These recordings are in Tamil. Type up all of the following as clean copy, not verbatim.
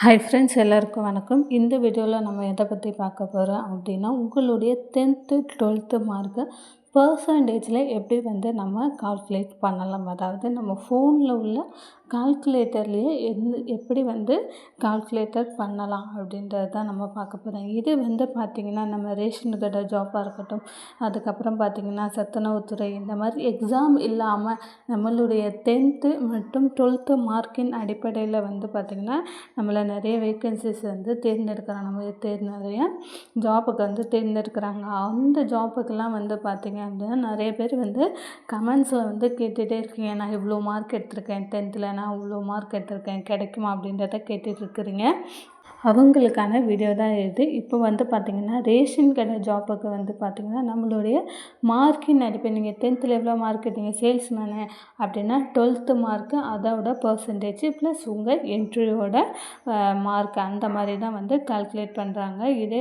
ஹாய் ஃப்ரெண்ட்ஸ், எல்லாருக்கும் வணக்கம். இந்த வீடியோவில் நம்ம எதை பற்றி பார்க்க போகிறோம் அப்படின்னா, உங்களுடைய 10th 12th மார்க்கு பர்சன்டேஜில் எப்படி நம்ம கால்குலேட் பண்ணலாம். அதாவது நம்ம ஃபோனில் உள்ள கால்குலேட்டர்லேயே எப்படி கால்குலேட்டர் பண்ணலாம் அப்படின்றது தான் நம்ம பார்க்க போகிறோம். இது பார்த்திங்கன்னா நம்ம ரேஷன் கடை ஜாப்பாக இருக்கட்டும், அதுக்கப்புறம் பார்த்திங்கன்னா சத்துணவுத்துறை, இந்த மாதிரி எக்ஸாம் இல்லாமல் நம்மளுடைய 10th மற்றும் 12th மார்க்கின் அடிப்படையில் பார்த்திங்கன்னா நம்மளை நிறைய வேக்கன்சிஸ் தேர்ந்தெடுக்கிறாங்க. நம்ம நிறைய ஜாபுக்கு தேர்ந்தெடுக்கிறாங்க. அந்த ஜாப்புக்கெல்லாம் பார்த்திங்க அப்படின்னா நிறைய பேர் கமெண்ட்ஸில் கேட்டுகிட்டே இருக்கீங்க. நான் இவ்வளோ மார்க் எடுத்திருக்கேன் 10th, நான் இவ்வளோ மார்க் எடுத்திருக்கேன், கிடைக்குமா அப்படின்றத கேட்டுட்ருக்குறீங்க. அவங்களுக்கான வீடியோ தான் இது. இப்போ பார்த்திங்கன்னா ரேஷன் கடை ஜாப்புக்கு பார்த்திங்கன்னா நம்மளுடைய மார்க்கின் அடிப்படை, நீங்கள் 10th எவ்வளோ மார்க் எடுத்தீங்க, சேல்ஸ்மேனு அப்படின்னா 12th மார்க்கு, அதோட பர்சன்டேஜ் ப்ளஸ் உங்கள் என்ட்ரியோட மார்க், அந்த மாதிரி தான் கால்குலேட் பண்ணுறாங்க. இதே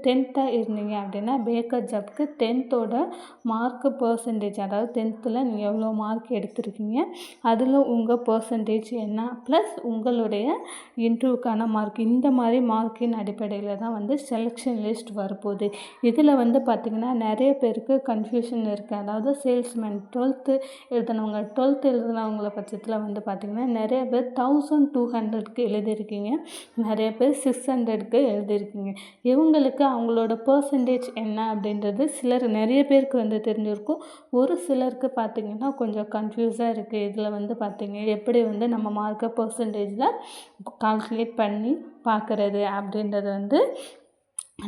10th இருந்தீங்க அப்படின்னா பேக்கர் ஜாப்க்கு 10th மார்க்கு பர்சன்டேஜ், அதாவது 10th நீங்கள் எவ்வளோ மார்க் எடுத்திருக்கீங்க, அதில் உங்கள் பர்சன்டேஜ் என்ன, ப்ளஸ் உங்களுடைய இன்டர்வியூக்கான மார்க், இந்த மாதிரி மார்க்கின் அடிப்படையில் தான் செலெக்ஷன் லிஸ்ட் வரப்போகுது. இதில் பார்த்திங்கன்னா நிறைய பேருக்கு கன்ஃபியூஷன் இருக்குது. அதாவது சேல்ஸ்மேன் 12th எழுதினவங்கள பட்சத்தில் பார்த்திங்கன்னா நிறைய பேர் 1200க்கு எழுதியிருக்கீங்க, நிறைய பேர் 600க்கு எழுதியிருக்கீங்க. இவங்களுக்கு அவங்களோட பர்சன்டேஜ் என்ன அப்படின்றது நிறைய பேருக்கு தெரிஞ்சிருக்கும். ஒரு சிலருக்கு பார்த்திங்கன்னா கொஞ்சம் கன்ஃபியூஸாக இருக்குது. இதில் பார்த்திங்க எப்படி நம்ம மார்க்கை பர்சன்டேஜில் கால்குலேட் பண்ணி பார்க்குறது அப்படின்றது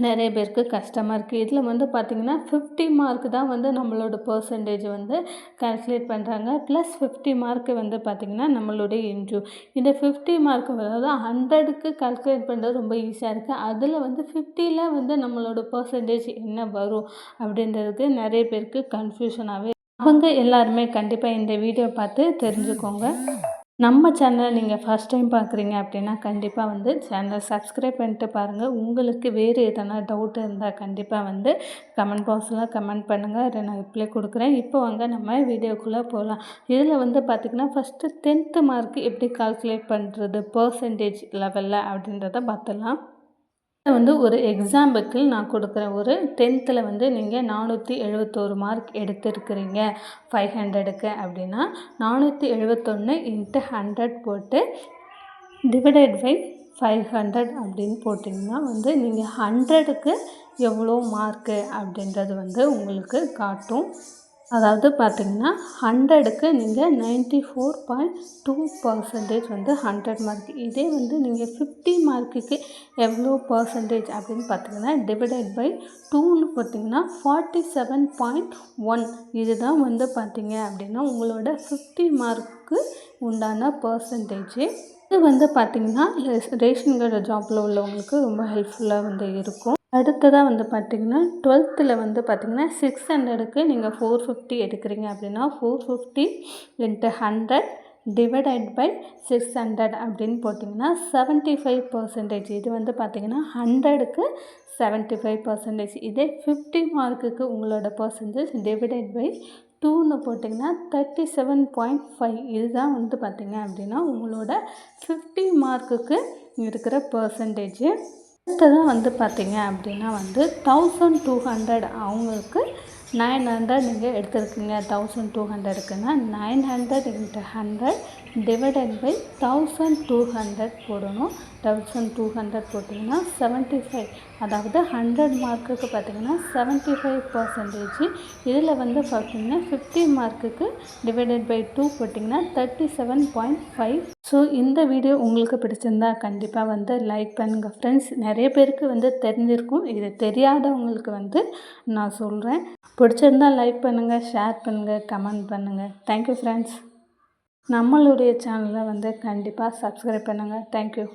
நிறைய பேருக்கு கஷ்டமாக இருக்குது. இதில் பார்த்திங்கன்னா 50 மார்க் தான் நம்மளோட பர்சன்டேஜ் கால்குலேட் பண்ணுறாங்க. ப்ளஸ் 50 மார்க்கு பார்த்திங்கன்னா நம்மளுடைய இன்ட்ரிவியூ. இந்த 50 மார்க் அதாவது 100க்கு கால்குலேட் பண்ணுறது ரொம்ப ஈஸியாக இருக்குது. அதில் 50ல் நம்மளோட பர்சன்டேஜ் என்ன வரும் அப்படின்றதுக்கு நிறைய பேருக்கு கன்ஃபியூஷனாகவே. அவங்க எல்லாருமே கண்டிப்பாக இந்த வீடியோ பார்த்து தெரிஞ்சுக்கோங்க. நம்ம சேனலை நீங்கள் ஃபஸ்ட் டைம் பார்க்குறீங்க அப்படின்னா கண்டிப்பாக சேனலை சப்ஸ்கிரைப் பண்ணிட்டு பாருங்கள். உங்களுக்கு வேறு எதனா டவுட் இருந்தால் கண்டிப்பாக கமெண்ட் பாக்ஸில் கமெண்ட் பண்ணுங்கள், அதை நான் ரிப்ளை கொடுக்குறேன். இப்போ நம்ம வீடியோக்குள்ளே போகலாம். இதில் பார்த்திங்கன்னா ஃபஸ்ட்டு 10th மார்க் எப்படி கால்குலேட் பண்ணுறது பர்சன்டேஜ் லெவலில் அப்படின்றத பார்த்துலாம். ஒரு எக்ஸாம்பிளுக்கு நான் கொடுக்குறேன். ஒரு 10th நீங்கள் 471 மார்க் எடுத்துருக்கிறீங்க 500க்கு அப்படின்னா 471 × 100 போட்டு டிவைடட் பை 500 அப்படின்னு போட்டிங்கன்னா நீங்கள் 100க்கு எவ்வளோ மார்க்கு அப்படின்றது உங்களுக்கு காட்டும். அதாவது பார்த்திங்கன்னா 100க்கு நீங்கள் 94.2% 100 மார்க். இதே நீங்கள் 50 மார்க்குக்கு எவ்வளோ பர்சன்டேஜ் அப்படின்னு பார்த்திங்கன்னா டிவைடட் பை 2ன்னு போட்டிங்கன்னா 47.1. இதுதான் பார்த்திங்க அப்படின்னா உங்களோட 50 மார்க்கு உண்டான பர்சன்டேஜ். இது பார்த்திங்கன்னா ரேஷன் கடை ஜாப்பில் உள்ளவங்களுக்கு ரொம்ப ஹெல்ப்ஃபுல்லாக இருக்கும். அடுத்ததாக பார்த்திங்கன்னா 12th பார்த்திங்கன்னா 600க்கு நீங்கள் 450 எடுக்கிறீங்க அப்படின்னா 450 × 100 டிவைடட் பை 600 அப்படின்னு போட்டிங்கன்னா 75%. இது பார்த்திங்கன்னா 100க்கு 75%. இதே 50 மார்க்குக்கு உங்களோட பர்சன்டேஜ் டிவைடட் பை 2ன்னு போட்டிங்கன்னா 37.5. இதுதான் பார்த்திங்க அப்படின்னா உங்களோட 50 மார்க்குக்கு இருக்கிற பர்சன்டேஜ். அடுத்ததான் பார்த்திங்க அப்படின்னா 1200 அவங்களுக்கு 900 நீங்கள் எடுத்துருக்கீங்க. 1200க்குன்னா 900 × 100 டிவைடட் பை 1200 போடணும். 1200 போட்டிங்கன்னா 75, அதாவது 100 மார்க்குக்கு பார்த்திங்கன்னா 75%. இதில் பார்த்திங்கன்னா 50 மார்க்குக்கு டிவைடட் பை 2 போட்டிங்கன்னா 37.5. ஸோ இந்த வீடியோ உங்களுக்கு பிடிச்சிருந்தா கண்டிப்பாக லைக் பண்ணுங்கள் ஃப்ரெண்ட்ஸ். நிறைய பேருக்கு தெரிஞ்சிருக்கும், இது தெரியாதவங்களுக்கு நான் சொல்கிறேன். பிடிச்சிருந்தால் லைக் பண்ணுங்கள், ஷேர் பண்ணுங்கள், கமெண்ட் பண்ணுங்கள். Thank you friends. நம்மளுடைய சேனலை கண்டிப்பாக சப்ஸ்கிரைப் பண்ணுங்கள். தேங்க்யூ.